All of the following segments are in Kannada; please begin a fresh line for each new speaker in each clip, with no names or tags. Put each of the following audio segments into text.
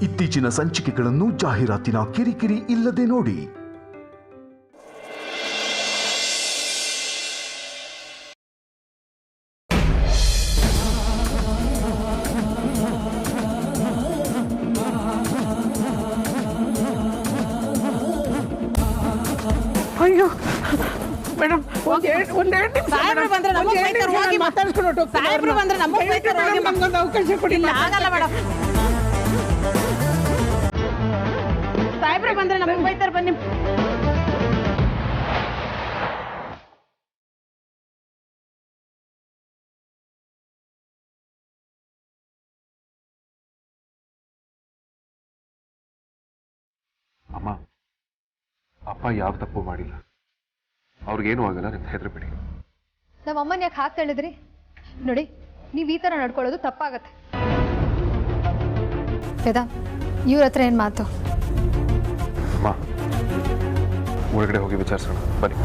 ಇತ್ತೀಚಿನ ಸಂಚಿಕೆಗಳನ್ನು ಜಾಹೀರಾತಿನ ಕಿರಿಕಿರಿ ಇಲ್ಲದೆ ನೋಡಿ.
ಅಯ್ಯೋ ಮೇಡಮ್ ಒಂದೆರಡು
ಸಾಹೇಬ್ರು ಬಂದ್ರೆ ಮಾತಾಡ್ಸ್ಕೊಂಡು ಸಾಹೇಬ್ರು ಬಂದ್ರೆ ನಮಗೊಂದು
ಅವಕಾಶ ಕೊಡಿ.
ಆಗಲ್ಲ ಮೇಡಮ್. ಸಾಹೇಬ್ರು ಬಂದ್ರೆ ನಮಗೆ ಬೈತಾರೆ ಬನ್ನಿ.
ಅಮ್ಮ, ಅಪ್ಪ ಯಾವ ತಪ್ಪು ಮಾಡಿಲ್ಲ, ಅವ್ರಿಗೇನು ಆಗಲ್ಲ, ನಿಮ್ಗೆ ಹೆದರಬೇಡಿ.
ನಮ್ಮ ಅಮ್ಮನ ಯಾಕೆ ಹಾಕಿ ಹೇಳಿದ್ರಿ? ನೋಡಿ, ನೀವು ಈ ಥರ ನಡ್ಕೊಳ್ಳೋದು ತಪ್ಪಾಗತ್ತೆ. ವೇದಾ, ಇವ್ರ ಹತ್ರ ಏನು ಮಾತು?
ಅಮ್ಮ, ಒಳಗಡೆ ಹೋಗಿ ವಿಚಾರಿಸೋಣ ಬನ್ನಿ.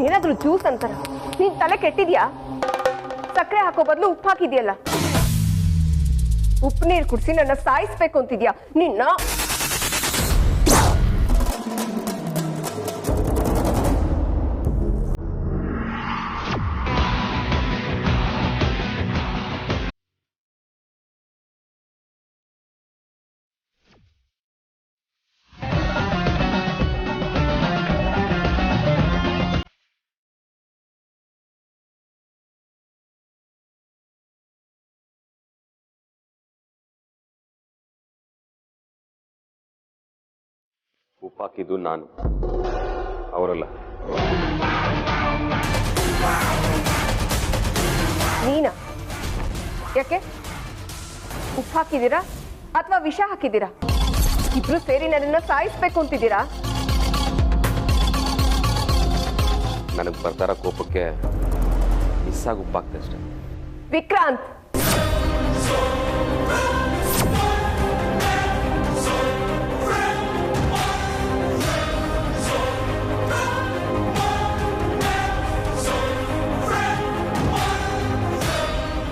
ಏನಾದ್ರೂ ಜ್ಯೂಸ್ ಅಂತಾರ? ನೀನ್ ತಲೆ ಕೆಟ್ಟಿದ್ಯಾ? ಸಕ್ಕರೆ ಹಾಕೋ ಬದಲು ಉಪ್ಪು ಹಾಕಿದ್ಯಲ್ಲ. ಉಪ್ಪು ನೀರು ಕುಡಿಸಿ ನನ್ನ ಸಾಯಿಸ್ಬೇಕು ಅಂತಿದ್ಯಾ? ನಿನ್ನ
ಉಪ್ಪು ಹಾಕಿದ್ದು ನಾನು, ಅವರಲ್ಲ.
ನೀನಾ? ಯಾಕೆ? ಉಪ್ಪು ಹಾಕಿದ್ದೀರಾ ಅಥವಾ ವಿಷ ಹಾಕಿದ್ದೀರಾ? ಇಬ್ರು ಸೇರಿ ನನ್ನನ್ನ ಸಾಯಿಸ್ಬೇಕು ಅಂತಿದ್ದೀರಾ?
ನನಗೆ ಬರ್ತಾರ ಕೋಪಕ್ಕೆ ಮಿಸ್ಸಾಗಿ ಉಪ್ಪು ಹಾಕ್ತೆ ಅಷ್ಟೇ.
ವಿಕ್ರಾಂತ್,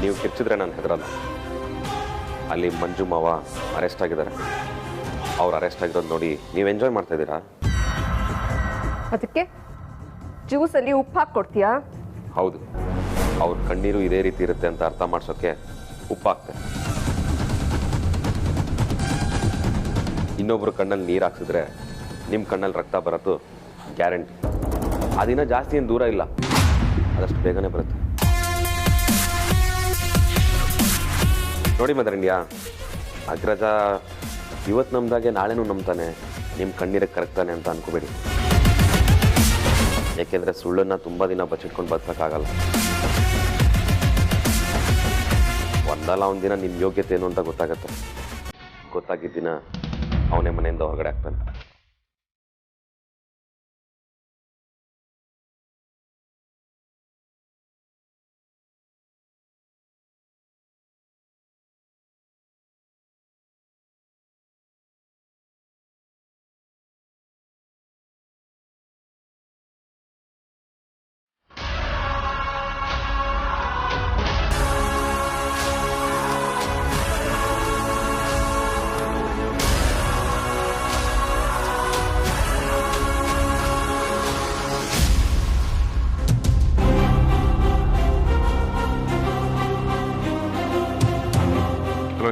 ನೀವು ಕಿರ್ಚಿದ್ರೆ ನಾನು ಹೆದರಲ್ಲ. ಅಲ್ಲಿ ಮಂಜು ಮಾವ ಅರೆಸ್ಟ್ ಆಗಿದ್ದಾರೆ. ಅವ್ರು ಅರೆಸ್ಟ್ ಆಗಿರೋದು ನೋಡಿ ನೀವು ಎಂಜಾಯ್ ಮಾಡ್ತಾ ಇದ್ದೀರಾ?
ಅದಕ್ಕೆ ಜ್ಯೂಸಲ್ಲಿ ಉಪ್ಪು ಹಾಕಿ ಕೊಡ್ತೀಯಾ?
ಹೌದು, ಅವ್ರ ಕಣ್ಣೀರು ಇದೇ ರೀತಿ ಇರುತ್ತೆ ಅಂತ ಅರ್ಥ ಮಾಡ್ಸೋಕ್ಕೆ ಉಪ್ಪು ಹಾಕ್ತೆ. ಇನ್ನೊಬ್ರು ಕಣ್ಣಲ್ಲಿ ನೀರು ಹಾಕ್ಸಿದ್ರೆ ನಿಮ್ಮ ಕಣ್ಣಲ್ಲಿ ರಕ್ತ ಬರೋದು ಗ್ಯಾರಂಟಿ. ಆ ದಿನ ಜಾಸ್ತಿ ಏನು ದೂರ ಇಲ್ಲ, ಆದಷ್ಟು ಬೇಗನೆ ಬರುತ್ತೆ. ನೋಡಿ ಮದರಣ್ಯ, ಅಗ್ರಜ ಇವತ್ತು ನಮ್ದಾಗೆ ನಾಳೆನೂ ನಂಬ್ತಾನೆ, ನಿಮ್ಮ ಕಣ್ಣೀರಿಗೆ ಕರಗ್ತಾನೆ ಅಂತ ಅನ್ಕೋಬೇಡಿ. ಯಾಕೆಂದರೆ ಸುಳ್ಳನ್ನು ತುಂಬ ದಿನ ಬಚ್ಚಿಟ್ಕೊಂಡು ಬದುಕೋಕ್ಕಾಗಲ್ಲ. ಒಂದಲ್ಲ ಒಂದು ದಿನ ನಿಮ್ಮ ಯೋಗ್ಯತೆ ಏನು ಅಂತ ಗೊತ್ತಾಗತ್ತೆ. ಗೊತ್ತಾಗಿದ್ದ ದಿನ ಅವನೇ ಮನೆಯಿಂದ ಹೊರಗಡೆ ಆಗ್ತಾನೆ.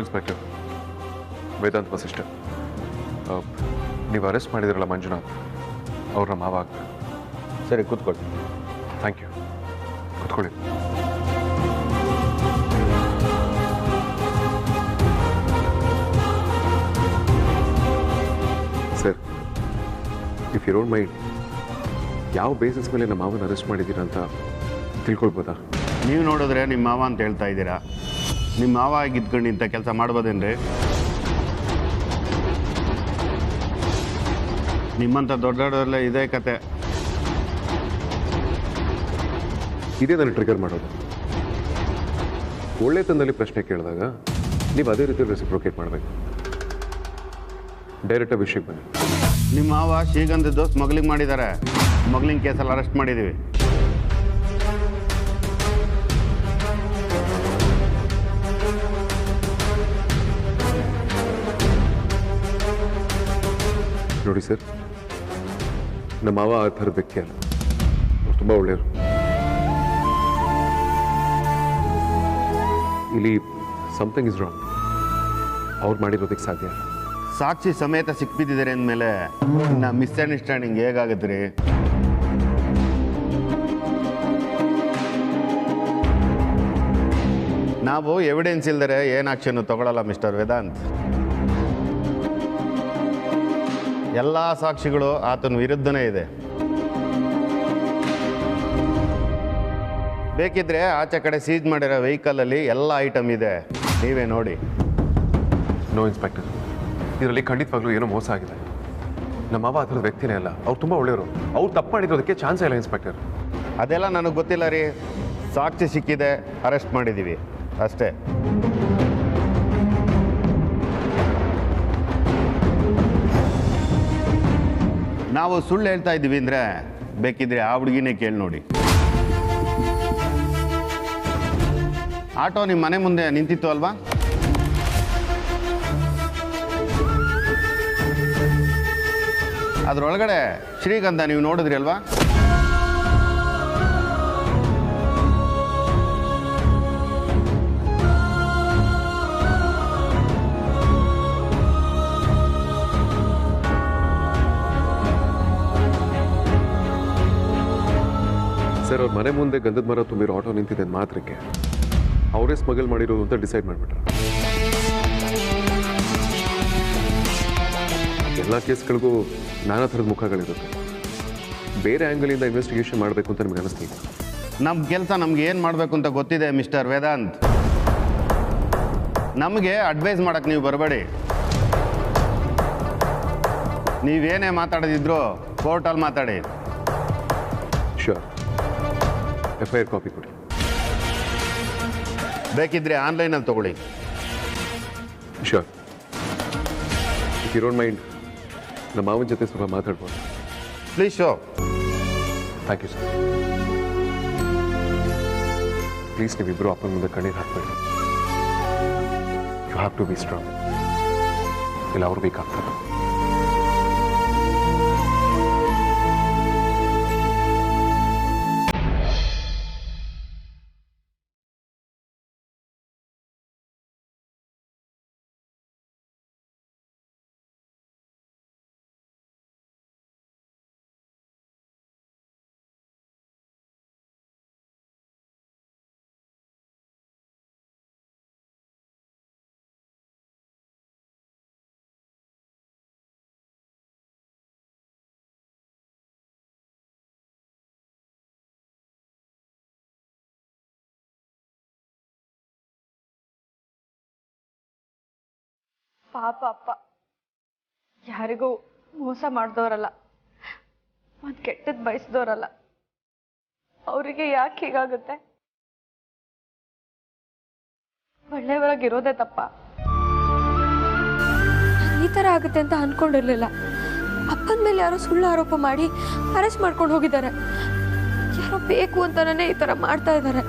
ಇನ್ಸ್ಪೆಕ್ಟರ್ ವೇದಾಂತ್ ವಸಿಷ್ಠ, ನೀವು ಅರೆಸ್ಟ್ ಮಾಡಿದಿರಲ್ಲ ಮಂಜುನಾಥ್, ಅವ್ರನ್ನ ಮಾವ ಆಗ್ತಾರೆ.
ಸರಿ, ಕೂತ್ಕೊಳ್ಳಿ.
Thank you. ಕೂತ್ಕೊಳ್ಳಿ. Sir, if you don't mind, ಯಾವ ಬೇಸಿಸ್ ಮೇಲೆ ನಮ್ಮ ಮಾವನ ಅರೆಸ್ಟ್ ಮಾಡಿದ್ದೀರಾ ಅಂತ ತಿಳ್ಕೊಳ್ಬೋದಾ?
ನೀವು ನೋಡಿದ್ರೆ ನಿಮ್ಮ ಮಾವ ಅಂತ ಹೇಳ್ತಾ ಇದ್ದೀರಾ. ನಿಮ್ಮ ಮಾವ ಆಗಿದ್ಕೊಂಡು ಇಂಥ ಕೆಲಸ ಮಾಡ್ಬೋದೇನ್ರಿ? ನಿಮ್ಮಂಥ ದೊಡ್ಡವರೆಲ್ಲ ಇದೇ ಕತೆ.
ಇದೇ ನಾನು ಟ್ರಿಗರ್ ಮಾಡೋದು. ಒಳ್ಳೆತನದಲ್ಲಿ ಪ್ರಶ್ನೆ ಕೇಳಿದಾಗ ನೀವು ಅದೇ ರೀತಿ ರೆಸಿಪ್ರೋಕೇಟ್ ಮಾಡಬೇಕು. ಡೈರೆಕ್ಟಾಗಿ ವಿಷಯಕ್ಕೆ ಬನ್ನಿ.
ನಿಮ್ಮ ಮಾವ ಶ್ರೀಗಂಧ ದೋಸ್ತ್ ಸ್ಮಗ್ಲಿಂಗ್ ಮಾಡಿದ್ದಾರೆ. ಸ್ಮಗ್ಲಿಂಗ್ ಕೇಸಲ್ಲಿ ಅರೆಸ್ಟ್ ಮಾಡಿದ್ದೀವಿ.
ನೋಡಿ ಸರ್, ನಮ್ಮ ಮಾವ ಆ ಥರದ ವ್ಯಕ್ತಿ ಅಲ್ಲ. ಅವ್ರು ತುಂಬ ಒಳ್ಳೆಯವರು. ಇಲ್ಲಿ ಸಮಥಿಂಗ್ ಇಸ್ ರಾಂಗ್. ಅವ್ರು ಮಾಡಿರೋದಕ್ಕೆ ಸಾಧ್ಯ ಇಲ್ಲ.
ಸಾಕ್ಷಿ ಸಮೇತ ಸಿಕ್ಬಿದ್ದಿದ್ದಾರೆ ಅಂದಮೇಲೆ ನಾ ಮಿಸ್ಅಂಡರ್ಸ್ಟ್ಯಾಂಡಿಂಗ್ ಹೇಗಾಗುತ್ತೆ ರೀ? ನಾವು ಎವಿಡೆನ್ಸ್ ಇಲ್ದರೆ ಏನು ಆಕ್ಷನ್ನು ತಗೊಳ್ಳಲ್ಲ ಮಿಸ್ಟರ್ ವೇದಾಂತ್. ಎಲ್ಲ ಸಾಕ್ಷಿಗಳು ಆತನ ವಿರುದ್ಧನೇ ಇದೆ. ಬೇಕಿದ್ರೆ ಆಚೆ ಕಡೆ ಸೀಜ್ ಮಾಡಿರೋ ವೆಹಿಕಲಲ್ಲಿ ಎಲ್ಲ ಐಟಮ್ ಇದೆ, ನೀವೇ ನೋಡಿ.
ನೋ ಇನ್ಸ್ಪೆಕ್ಟರ್, ಇದರಲ್ಲಿ ಖಂಡಿತವಾಗ್ಲೂ ಏನೋ ಮೋಸ ಆಗಿದೆ. ನಮ್ಮ ಮಾವ ಆ ಥರದ ವ್ಯಕ್ತಿನೇ ಅಲ್ಲ. ಅವ್ರು ತುಂಬ ಒಳ್ಳೆಯವರು. ಅವ್ರು ತಪ್ಪು ಮಾಡಿರೋದಕ್ಕೆ ಚಾನ್ಸೇ ಇಲ್ಲ ಇನ್ಸ್ಪೆಕ್ಟರ್.
ಅದೆಲ್ಲ ನನಗೆ ಗೊತ್ತಿಲ್ಲ ರೀ. ಸಾಕ್ಷಿ ಸಿಕ್ಕಿದೆ, ಅರೆಸ್ಟ್ ಮಾಡಿದ್ದೀವಿ ಅಷ್ಟೇ. ನಾವು ಸುಳ್ಳು ಹೇಳ್ತಾ ಇದ್ದೀವಿ ಅಂದರೆ ಬೇಕಿದ್ರೆ ಆ ಹುಡುಗಿನೇ ಕೇಳಿ ನೋಡಿ. ಆಟೋ ನಿಮ್ಮ ಮನೆ ಮುಂದೆ ನಿಂತಿತ್ತು ಅಲ್ವಾ? ಅದರೊಳಗಡೆ ಶ್ರೀಗಂಧ ನೀವು ನೋಡಿದ್ರಿ ಅಲ್ವಾ?
ಸರ್, ಅವ್ರ ಮನೆ ಮುಂದೆ ಗಂಧದ ಮರ ತುಂಬಿರೋ ಆಟೋ ನಿಂತಿದೆ ಮಾತ್ರಕ್ಕೆ ಅವರೇ ಸ್ಮಗಲ್ ಮಾಡಿರೋದು ಅಂತ ಡಿಸೈಡ್ ಮಾಡಿಬಿಟ್ರು. ಎಲ್ಲ ಕೇಸ್ಗಳಿಗೂ ನಾನಾ ಥರದ ಮುಖಗಳಿರುತ್ತೆ. ಬೇರೆ ಆ್ಯಂಗಲಿಂದ ಇನ್ವೆಸ್ಟಿಗೇಷನ್ ಮಾಡಬೇಕು ಅಂತ ನಿಮ್ಗೆ ಅನಿಸ್ತೀವಿ.
ನಮ್ಮ ಕೆಲಸ ನಮ್ಗೆ ಏನು ಮಾಡಬೇಕು ಅಂತ ಗೊತ್ತಿದೆ ಮಿಸ್ಟರ್ ವೇದಾಂತ್. ನಮಗೆ ಅಡ್ವೈಸ್ ಮಾಡೋಕ್ಕೆ ನೀವು ಬರಬೇಡಿ. ನೀವೇನೇ ಮಾತಾಡೋದಿದ್ರು ಕೋರ್ಟಲ್ಲಿ ಮಾತಾಡಿ.
ಶ್ಯೂರ್. FIR ಕಾಪಿ ಕೊಡಿ.
ಬೇಕಿದ್ರೆ ಆನ್ಲೈನಲ್ಲಿ ತಗೊಳ್ಳಿ.
Sure. If you don't mind, ನಮ್ಮ ಮಾವನ ಜೊತೆ ಸ್ವಲ್ಪ ಮಾತಾಡ್ಬೋದು.
Please show.
Thank you sir. Please ನೀವಿಬ್ಬರು ಅಪ್ಪನ ಮುಂದೆ ಕಣ್ಣೀರು ಹಾಕಬೇಡಿ. You have to be strong. ಇಲ್ಲ ಅವ್ರು ವೀಕ್ ಆಗ್ತಾರೆ.
ಪಾಪ ಅಪ್ಪ ಯಾರಿಗೂ ಮೋಸ ಮಾಡಿದವರಲ್ಲ, ಒಂದು ಕೆಟ್ಟದ್ದು ಬಯಸಿದವರಲ್ಲ. ಅವರಿಗೆ ಯಾಕೆ ಹೀಗಾಗುತ್ತೆ? ಒಳ್ಳೆಯವರಾಗಿರೋದೇ ತಪ್ಪ.
ಈ ಥರ ಆಗುತ್ತೆ ಅಂತ ಅನ್ಕೊಂಡಿರ್ಲಿಲ್ಲ. ಅಪ್ಪನ ಮೇಲೆ ಯಾರೋ ಸುಳ್ಳು ಆರೋಪ ಮಾಡಿ ಅರೆಸ್ಟ್ ಮಾಡ್ಕೊಂಡು ಹೋಗಿದ್ದಾರೆ. ಯಾರೋ ಬೇಕು ಅಂತಾನೇ ಈ ಥರ ಮಾಡ್ತಾ ಇದ್ದಾರೆ.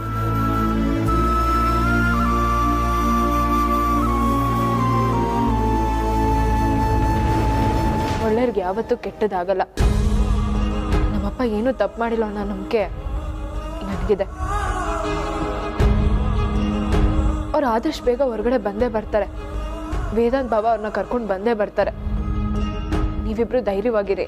ಒಳ್ಳೆಯವ್ರಿಗೆ ಯಾವತ್ತೂ ಕೆಟ್ಟದಾಗಲ್ಲ. ನಮ್ಮಪ್ಪ ಏನೂ ತಪ್ಪು ಮಾಡಿಲ್ಲ ಅನ್ನೋ ನಂಬಿಕೆ ನನಗಿದೆ. ಅವ್ರು ಆದಷ್ಟು ಬೇಗ ಹೊರಗಡೆ ಬಂದೇ ಬರ್ತಾರೆ. ವೇದಾಂತ್ ಬಾಬಾ ಅವ್ರನ್ನ ಕರ್ಕೊಂಡು ಬಂದೇ ಬರ್ತಾರೆ. ನೀವಿಬ್ರು ಧೈರ್ಯವಾಗಿರಿ.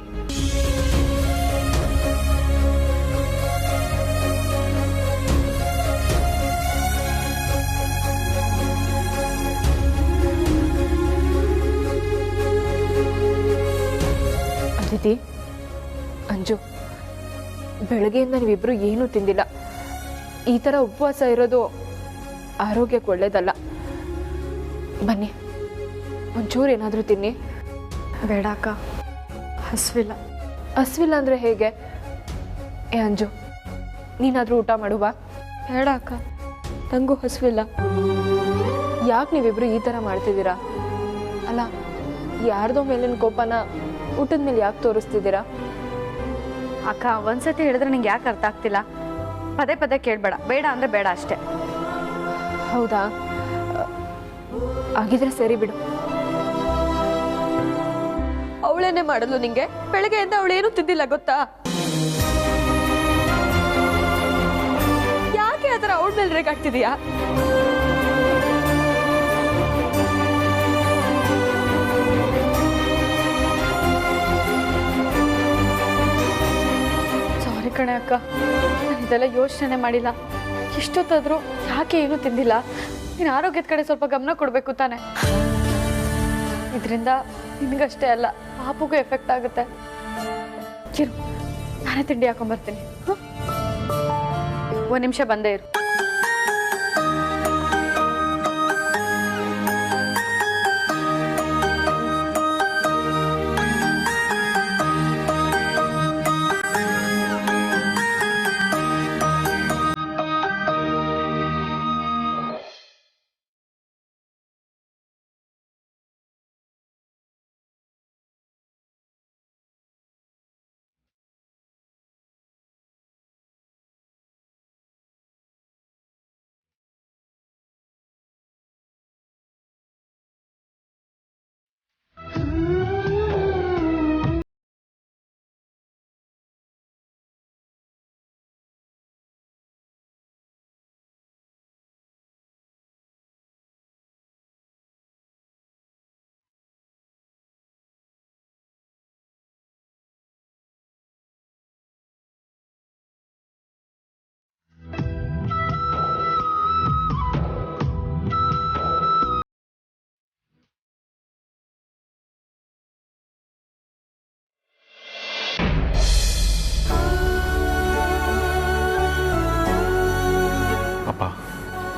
ಅದಿತಿ, ಅಂಜು, ಬೆಳಗ್ಗೆಯಿಂದ ನೀವಿಬ್ರು ಏನೂ ತಿಂದಿಲ್ಲ. ಈ ಥರ ಉಪವಾಸ ಇರೋದು ಆರೋಗ್ಯಕ್ಕೆ ಒಳ್ಳೇದಲ್ಲ. ಬನ್ನಿ, ಒಂಚೂರು ಏನಾದರೂ ತಿನ್ನಿ.
ಬೇಡ ಅಕ್ಕ, ಹಸ್ವಿಲ್ಲ.
ಹಸ್ವಿಲ್ಲ ಅಂದರೆ ಹೇಗೆ? ಏ ಅಂಜು,
ನೀನಾದರೂ ಊಟ ಮಾಡುವ.
ಬೇಡ ಅಕ್ಕ, ನನಗೂ ಹಸುವಿಲ್ಲ.
ಯಾಕೆ ನೀವಿಬ್ರು ಈ ಥರ ಮಾಡ್ತಿದ್ದೀರಾ? ಅಲ್ಲ, ಯಾರ್ದೋ ಮೇಲಿನ ಕೋಪನ ಊಟದ ಮೇಲೆ ಯಾಕೆ ತೋರಿಸ್ತಿದ್ದೀರಾ?
ಅಕ್ಕ ಒಂದ್ಸತಿ ಹೇಳಿದ್ರೆ ನಿಂಗೆ ಯಾಕೆ ಅರ್ಥ ಆಗ್ತಿಲ್ಲ? ಪದೇ ಪದೇ ಕೇಳಬೇಡ. ಬೇಡ ಅಂದರೆ ಬೇಡ ಅಷ್ಟೇ.
ಹೌದಾ? ಆಗಿದ್ರೆ ಸರಿ ಬಿಡು.
ಅವಳೇನೆ ಮಾಡಲು ನಿಂಗೆ. ಬೆಳಗ್ಗೆಯಿಂದ ಅವಳೇನು ತಿಂದಿಲ್ಲ ಗೊತ್ತಾ? ಯಾಕೆ ಆ ಥರ ಅವಳ ಮೇಲೆ ರೇಗಾಗ್ತಿದೀಯಾ?
ಸಾರಿ ಕಣೆ ಅಕ್ಕ, ನಾನು ಇದೆಲ್ಲ ಯೋಚನೆ ಮಾಡಿಲ್ಲ. ಇಷ್ಟೊತ್ತಾದರೂ ಯಾಕೆ ಏನೂ ತಿಂದಿಲ್ಲ? ನೀನು ಆರೋಗ್ಯದ ಕಡೆ ಸ್ವಲ್ಪ ಗಮನ ಕೊಡಬೇಕು ತಾನೆ. ಇದರಿಂದ ನಿನಗಷ್ಟೇ ಅಲ್ಲ, ಪಾಪುಗೂ ಎಫೆಕ್ಟ್ ಆಗುತ್ತೆ. ಚಿರು, ನಾನೇ ತಿಂಡಿ ಹಾಕೊಂಬರ್ತೀನಿ. ಒಂದು ನಿಮಿಷ ಬಂದೇ ಇರು.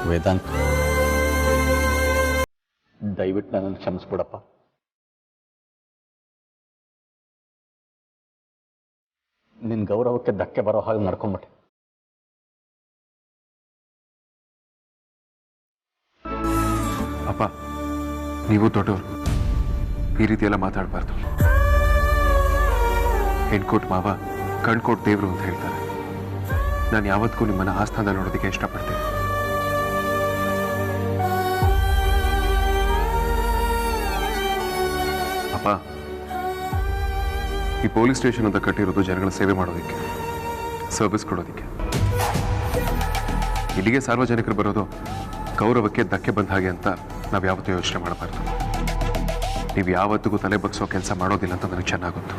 ವೇದಾಂತ್, ದಯವಿಟ್ಟು ನನ್ನನ್ನು ಕ್ಷಮಿಸ್ಬಿಡಪ್ಪ. ನಿನ್ನ ಗೌರವಕ್ಕೆ ಧಕ್ಕೆ ಬರೋ ಹಾಗೆ ನಡ್ಕೊಂಬಿಟ್ಟೆ.
ಅಪ್ಪ, ನೀವು ದೊಡ್ಡವರು, ಈ ರೀತಿ ಎಲ್ಲ ಮಾತಾಡಬಾರ್ದು. ಹೆಣ್ಕೊಟ್ಟು ಮಾವ, ಕಣ್ಕೊಟ್ಟು ದೇವರು ಅಂತ ಹೇಳ್ತಾರೆ. ನಾನು ಯಾವತ್ತಿಗೂ ನಿಮ್ಮನ್ನು ಆ ಸ್ಥಾನದಲ್ಲಿ ನೋಡೋದಕ್ಕೆ ಇಷ್ಟಪಡ್ತೀನಿ. ಅಪ್ಪ, ಈ ಪೊಲೀಸ್ ಸ್ಟೇಷನ್ ಅಂತ ಕಟ್ಟಿರೋದು ಜನಗಳ ಸೇವೆ ಮಾಡೋದಕ್ಕೆ, ಸರ್ವಿಸ್ ಕೊಡೋದಕ್ಕೆ. ಇಲ್ಲಿಗೆ ಸಾರ್ವಜನಿಕರು ಬರೋದು ಗೌರವಕ್ಕೆ ಧಕ್ಕೆ ಬಂದ ಹಾಗೆ ಅಂತ ನಾವು ಯಾವತ್ತೂ ಯೋಚನೆ ಮಾಡಬಾರ್ದು. ನೀವು ಯಾವತ್ತಿಗೂ ತಲೆ ಬಗ್ಸೋ ಕೆಲಸ ಮಾಡೋದಿಲ್ಲ ಅಂತ ನನಗೆ ಚೆನ್ನಾಗಿ ಗೊತ್ತು.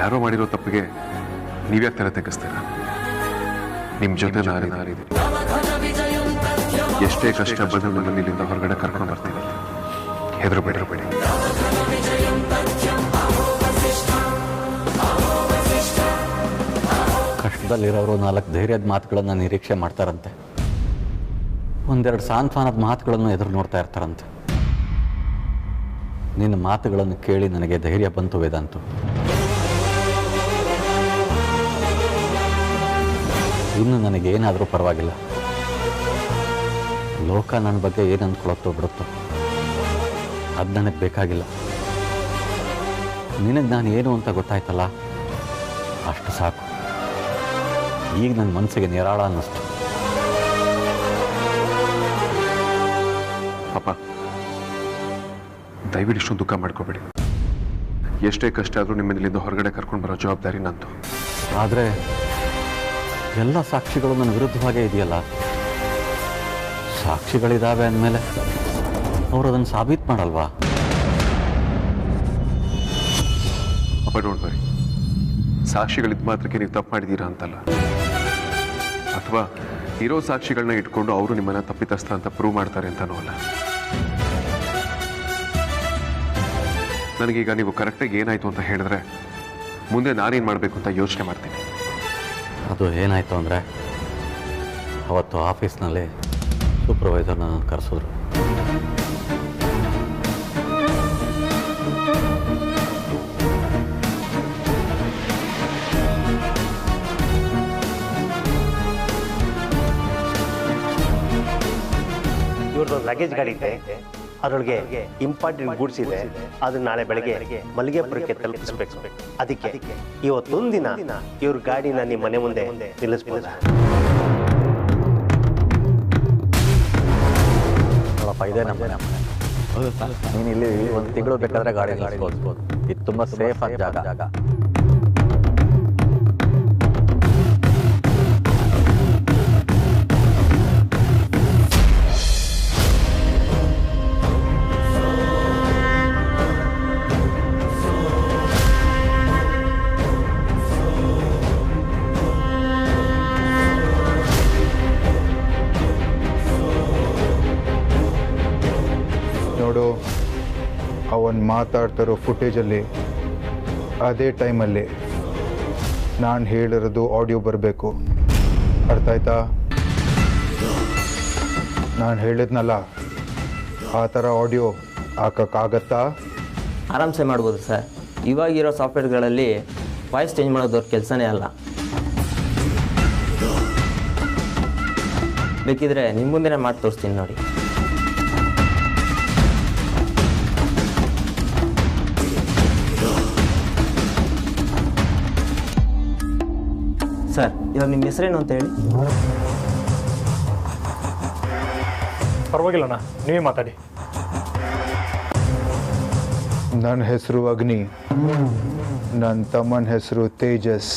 ಯಾರೋ ಮಾಡಿರೋ ತಪ್ಪಿಗೆ ನೀವ್ಯಾಕೆ ತಲೆ ತೆಗೆಸ್ತೀರ? ನಿಮ್ಮ ಜೊತೆ ನಾರಿದ್ದೀನಿ. ಎಷ್ಟೇ ಕಷ್ಟ ಬಂದು ನಮ್ಮನ್ನು ಇಲ್ಲಿಂದ ಹೊರಗಡೆ ಕರ್ಕೊಂಡು ಬರ್ತೀನಿ. ಹೆದರಬೇಡಿ.
ಕಷ್ಟದಲ್ಲಿರೋರು 4 ಧೈರ್ಯದ ಮಾತುಗಳನ್ನು ನಿರೀಕ್ಷೆ ಮಾಡ್ತಾರಂತೆ. ಒಂದೆರಡು ಸಾಂತ್ವನದ ಮಾತುಗಳನ್ನು ಎದುರು ನೋಡ್ತಾ ಇರ್ತಾರಂತೆ. ನಿನ್ನ ಮಾತುಗಳನ್ನು ಕೇಳಿ ನನಗೆ ಧೈರ್ಯ ಬಂತು ವೇದಾಂತು. ಇನ್ನು ನನಗೇನಾದರೂ ಪರವಾಗಿಲ್ಲ. ಲೋಕ ನನ್ನ ಬಗ್ಗೆ ಏನು ಅಂದ್ಕೊಳತ್ತೋ ಬಿಡುತ್ತೋ ಅದು ನನಗೆ ಬೇಕಾಗಿಲ್ಲ. ನಿನಗೆ ನಾನು ಏನು ಅಂತ ಗೊತ್ತಾಯ್ತಲ್ಲ, ಅಷ್ಟು ಸಾಕು. ಈಗ ನನ್ನ ಮನಸ್ಸಿಗೆ ನಿರಾಳ ಅನ್ನಿಸ್ತು.
ಅಪ್ಪ, ದಯವಿಟ್ಟು ಇಷ್ಟೊಂದು ದುಃಖ ಮಾಡ್ಕೋಬೇಡಿ. ಎಷ್ಟೇ ಕಷ್ಟ ಆದರೂ ನಿಮ್ಮಲ್ಲಿಂದ ಹೊರಗಡೆ ಕರ್ಕೊಂಡು ಬರೋ ಜವಾಬ್ದಾರಿ ನಂದು.
ಆದರೆ ಎಲ್ಲ ಸಾಕ್ಷಿಗಳು ನನ್ನ ವಿರುದ್ಧವಾಗೇ ಇದೆಯಲ್ಲ. ಸಾಕ್ಷಿಗಳಿದ್ದಾವೆ ಅಂದಮೇಲೆ ಅವರು ಅದನ್ನು ಸಾಬೀತು ಮಾಡಲ್ವಾ?
ಅಪ್ಪ, ಡೋಂಟ್ ವರಿ. ಸಾಕ್ಷಿಗಳಿದ್ದ ಮಾತ್ರಕ್ಕೆ ನೀವು ತಪ್ಪು ಮಾಡಿದ್ದೀರಾ ಅಂತಲ್ಲ, ಅಥವಾ ಇರೋ ಸಾಕ್ಷಿಗಳನ್ನ ಇಟ್ಕೊಂಡು ಅವರು ನಿಮ್ಮನ್ನ ತಪ್ಪಿತಸ್ಥ ಅಂತ ಪ್ರೂವ್ ಮಾಡ್ತಾರೆ ಅಂತನೂ ಅಲ್ಲ. ನನಗೀಗ ನೀವು ಕರೆಕ್ಟಾಗಿ ಏನಾಯ್ತು ಅಂತ ಹೇಳಿದ್ರೆ ಮುಂದೆ ನಾನೇನು ಮಾಡಬೇಕು ಅಂತ ಯೋಚನೆ ಮಾಡ್ತೀನಿ.
ಅದು ಏನಾಯಿತು ಅಂದರೆ, ಅವತ್ತು ಆಫೀಸ್ನಲ್ಲಿ ಸೂಪರ್ವೈಸರ್ನ ಕರೆಸಿದ್ರು.
ಲಗೇಜ್ ಗಾಡಿ ಇದೆ, ಅದರೊಳಗೆ ಇಂಪಾರ್ಟೆಂಟ್ ಗೂಡ್ಸ್ ಇದೆ. ಅದು ನಾಳೆ ಬೆಳಗ್ಗೆ ಮಲ್ಲಿಗೆಪುರಕ್ಕೆ ತಲುಪಿಸ್ಬೇಕು. ಅದಕ್ಕೆ ಇವತ್ತೊಂದು ದಿನ ಇವ್ರ ಗಾಡಿನ ನಿಮ್ಮ ಮನೆ ಮುಂದೆ ನಿಲ್ಲಿಸ್ಬೋದ?
ಇದೆ ನಮ್ಮ ನೀನು ಇಲ್ಲಿ 1 ತಿಂಗಳು ಬೇಕಾದ್ರೆ ಗಾಡಿ ನಿಲ್ಲಿಸ್ಬೋದು. ಇದು ತುಂಬ ಸೇಫ್ ಆದ ಜಾಗ.
ನೋಡು, ಅವನು ಮಾತಾಡ್ತಿರೋ ಫುಟೇಜಲ್ಲಿ ಅದೇ ಟೈಮಲ್ಲಿ ನಾನು ಹೇಳಿರೋದು ಆಡಿಯೋ ಬರಬೇಕು. ಅರ್ಥ ಆಯ್ತಾ? ನಾನು ಹೇಳಿದ್ನಲ್ಲ, ಆ ಥರ ಆಡಿಯೋ ಹಾಕೋಕ್ಕಾಗತ್ತಾ?
ಆರಾಮ್ಸೆ ಮಾಡ್ಬೋದು ಸರ್. ಇವಾಗಿರೋ ಸಾಫ್ಟ್ವೇರ್ಗಳಲ್ಲಿ ವಾಯ್ಸ್ ಚೇಂಜ್ ಮಾಡೋದವ್ರ ಕೆಲಸನೇ ಅಲ್ಲ. ಬೇಕಿದ್ರೆ ನಿಮ್ಮ ಮುಂದೆನೇ ಮಾಡಿ ತೋರಿಸ್ತೀನಿ ನೋಡಿ. ಸರ್, ಇವಾಗ ನಿಮ್ಮ ಹೆಸರೇನು ಅಂತ ಹೇಳಿ.
ಪರವಾಗಿಲ್ಲಣ್ಣ, ನೀವೇ ಮಾತಾಡಿ.
ನನ್ನ ಹೆಸರು ಅಗ್ನಿ, ನನ್ನ ತಮ್ಮನ ಹೆಸರು ತೇಜಸ್.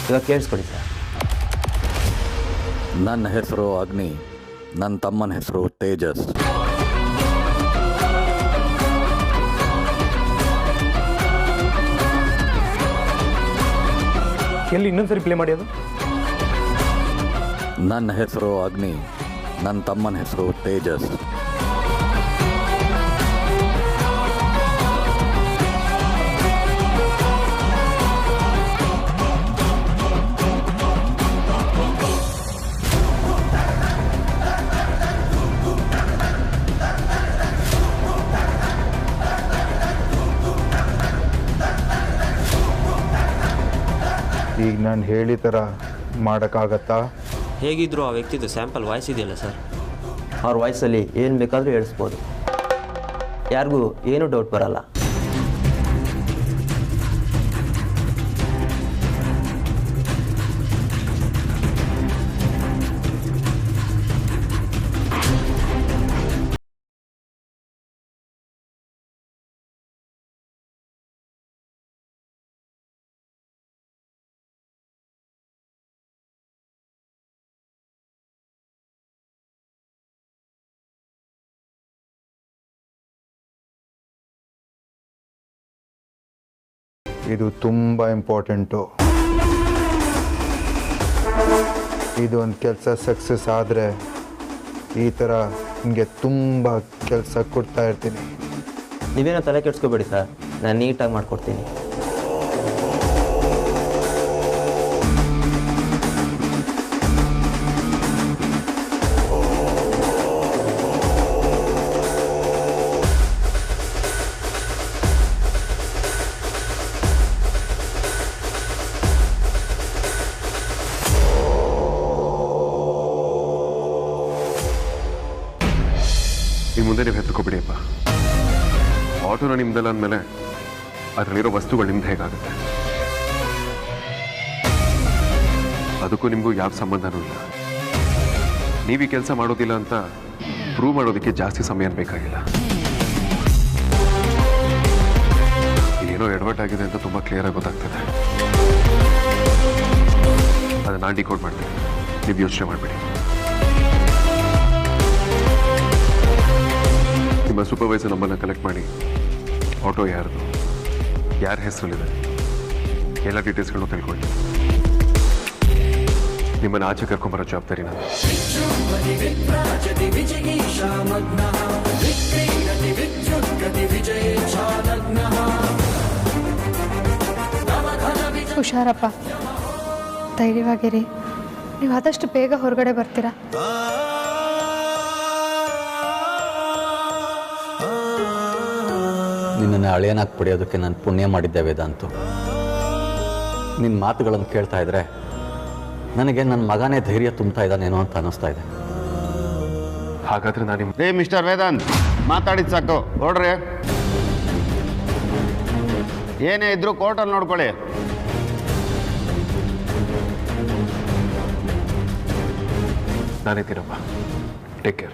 ಇವಾಗ ಕೇಳಿಸ್ಕೊಡಿ ಸರ್.
ನನ್ನ ಹೆಸರು ಅಗ್ನಿ, ನನ್ನ ತಮ್ಮನ ಹೆಸರು ತೇಜಸ್.
ಎಲ್ಲಿ ಇನ್ನೊಂದ್ಸರಿ ಪ್ಲೇ ಮಾಡಿ. ಅದು
ನನ್ನ ಹೆಸರು ಅಗ್ನಿ, ನನ್ನ ತಮ್ಮನ ಹೆಸರು ತೇಜಸ್. ಈಗ ನಾನು ಹೇಳಿ ಥರ ಮಾಡೋಕ್ಕಾಗತ್ತಾ?
ಹೇಗಿದ್ರು ಆ ವ್ಯಕ್ತಿದು ಸ್ಯಾಂಪಲ್ ವಾಯ್ಸ್ ಇದೆಯಲ್ಲ ಸರ್, ಅವ್ರ ವಾಯ್ಸಲ್ಲಿ ಏನು ಬೇಕಾದರೂ ಹೇಳಿಸ್ಬೋದು. ಯಾರಿಗೂ ಏನೂ ಡೌಟ್ ಬರಲ್ಲ.
ಇದು ತುಂಬ ಇಂಪಾರ್ಟೆಂಟು. ಇದೊಂದು ಕೆಲಸ ಸಕ್ಸಸ್ ಆದರೆ ಈ ಥರ ನಿಮಗೆ ತುಂಬ ಕೆಲಸ ಕೊಡ್ತಾ ಇರ್ತೀನಿ.
ನೀವೇನೋ ತಲೆ ಕೆಡ್ಸ್ಕೊಬೇಡಿ ಸರ್, ನಾನು ನೀಟಾಗಿ ಮಾಡಿಕೊಡ್ತೀನಿ.
ಇನ್ನು ಮುಂದೆ ನೀವು ಹೆದರ್ಕೊಬಿಡಿಯಪ್ಪ. ಆಟೋನ ನಿಮ್ದಲ್ಲ ಅಂದಮೇಲೆ ಅದರಲ್ಲಿರೋ ವಸ್ತುಗಳು ನಿಮ್ದು ಹೇಗಾಗುತ್ತೆ? ಅದಕ್ಕೂ ನಿಮಗೂ ಯಾವ ಸಂಬಂಧನೂ ಇಲ್ಲ. ನೀವು ಈ ಕೆಲಸ ಮಾಡೋದಿಲ್ಲ ಅಂತ ಪ್ರೂವ್ ಮಾಡೋದಕ್ಕೆ ಜಾಸ್ತಿ ಸಮಯ ಬೇಕಾಗಿಲ್ಲ. ಇಲ್ಲೇನೋ ಎಡವಟ್ಟಾಗಿದೆ ಅಂತ ತುಂಬ ಕ್ಲಿಯರಾಗಿ ಗೊತ್ತಾಗ್ತದೆ. ಅದನ್ನು ನಾನು ಡಿಕೋಡ್ ಮಾಡ್ತೀನಿ, ನೀವು ಯೋಚನೆ ಮಾಡಬೇಡಿ. ನಿಮ್ಮ ಸೂಪರ್ವೈಸರ್ ನಂಬರ್ನ ಕಲೆಕ್ಟ್ ಮಾಡಿ ಆಟೋ ಯಾರ್ದು, ಯಾರ ಹೆಸರಲ್ಲಿದೆ, ಎಲ್ಲ ಡೀಟೇಲ್ಸ್ಗಳನ್ನು ತಿಳ್ಕೊಳ್ಳಿ. ನಿಮ್ಮನ್ನು ಆಚೆ ಕರ್ಕೊಂಬರೋ ಜವಾಬ್ದಾರಿ ನಾನು.
ಹುಷಾರಪ್ಪ, ಧೈರ್ಯವಾಗಿರಿ. ನೀವು ಆದಷ್ಟು ಬೇಗ ಹೊರಗಡೆ ಬರ್ತೀರಾ.
ನಿನ್ನನ್ನು ಅಳಿಯನಾಗಿ ಪಡೆಯೋದಕ್ಕೆ ನಾನು ಪುಣ್ಯ ಮಾಡಿದ್ದೆ ವೇದಾಂತು. ನಿನ್ನ ಮಾತುಗಳನ್ನು ಕೇಳ್ತಾ ಇದ್ರೆ ನನಗೆ ನನ್ನ ಮಗನೇ ಧೈರ್ಯ ತುಂಬ್ತಾ ಇದ್ದಾನೇನೋ ಅಂತ ಅನ್ನಿಸ್ತಾ ಇದೆ.
ಹಾಗಾದ್ರೆ ನಾನು
ರೇ ಮಿಸ್ಟರ್ ವೇದಾಂತ್, ಮಾತಾಡಿದ್ ಸಾಕು, ನೋಡ್ರಿ. ಏನೇ ಇದ್ರೂ ಕೋರ್ಟಲ್ಲಿ ನೋಡ್ಕೊಳ್ಳಿ.
ನಾನಿದ್ದೀನಪ್ಪ, ಟೇಕ್ ಕೇರ್.